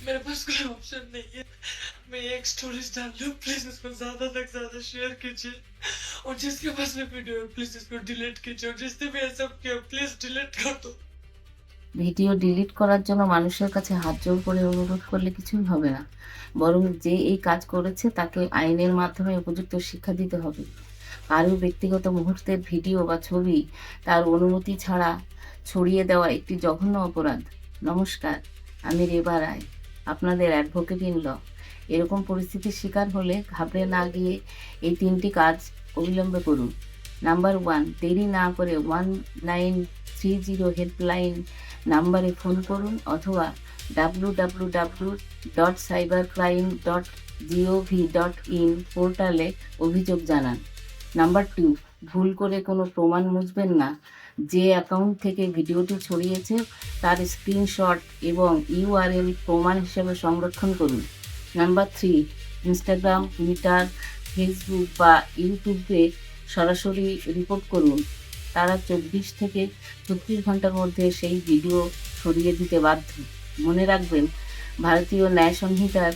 मेरे पास कोई ऑप्शन नहीं है। मैं एक स्टोरीज डाल रही हूँ, प्लीज इसको ज्यादा तक ज्यादा शेयर कीजिए। और जिसके पास में वीडियो है प्लीज इसको डिलीट कीजिए, और जिसने भी ऐसा किया प्लीज डिलीट कर दो। ভিডিও ডিলিট করার জন্য মানুষের কাছে হাত জোড় করে অনুরোধ করলে কিছুই হবে না, বরং যে এই কাজ করেছে তাকে আইনের মাধ্যমে উপযুক্ত শিক্ষা দিতে হবে। কারো ব্যক্তিগত মুহূর্তের ভিডিও বা ছবি তার অনুমতি ছাড়া ছড়িয়ে দেওয়া একটি জঘন্য অপরাধ। নমস্কার, আমি রেবা রায়, আপনাদের অ্যাডভোকেট ইন ল। এরকম পরিস্থিতির শিকার হলে ঘাবড়ে না গিয়ে এই 3টি কাজ অবিলম্বে করুন। নাম্বার 1, দেরি না করে 1930 হেল্পলাইন নাম্বারে ফোন করুন অথবা www.cybercrime.gov.in পোর্টালে অভিযোগ জানান। নাম্বার 2, ভুল করে কোনো প্রমাণ মুছবেন না। যে অ্যাকাউন্ট থেকে ভিডিওটি ছড়িয়েছে তার স্ক্রিনশট এবং ইউআরএল প্রমাণ হিসেবে সংরক্ষণ করুন। নাম্বার 3, ইনস্টাগ্রাম, টুইটার, ফেসবুক বা ইউটিউবে সরাসরি রিপোর্ট করুন। তারা 24 থেকে 36 ঘন্টার মধ্যে সেই ভিডিও সরিয়ে দিতে বাধ্য। মনে রাখবেন, ভারতীয় ন্যায় সংহিতার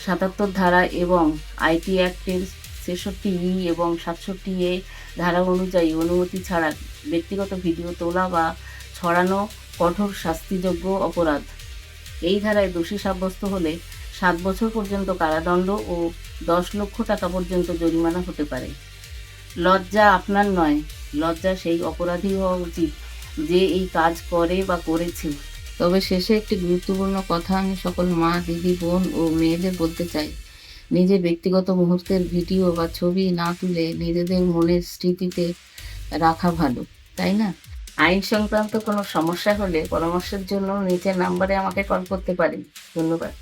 77 ধারা এবং আইটি অ্যাক্টের 66E এবং 67A ধারা অনুযায়ী অনুমতি ছাড়া ব্যক্তিগত ভিডিও তোলা বা ছড়ানো কঠোর শাস্তিযোগ্য অপরাধ। এই ধারায় দোষী সাব্যস্ত হলে 7 বছর পর্যন্ত কারাদণ্ড ও 10 লক্ষ টাকা পর্যন্ত জরিমানা হতে পারে। লজ্জা আপনার নয়, লজ্জা সেই অপরাধী হওয়া উচিত যে এই কাজ করে বা করেছে। তবে শেষে একটি গুরুত্বপূর্ণ কথা আমি সকল মা, দিদি, বোন ও মেয়েদের বলতে চাই, নিজের ব্যক্তিগত মুহূর্তের ভিডিও বা ছবি না তুলে নিজেদের মনের স্মৃতিতে রাখা ভালো, তাই না? আইন সংক্রান্ত কোনো সমস্যা হলে পরামর্শের জন্য নিচের নাম্বারে আমাকে কল করতে পারেন। ধন্যবাদ।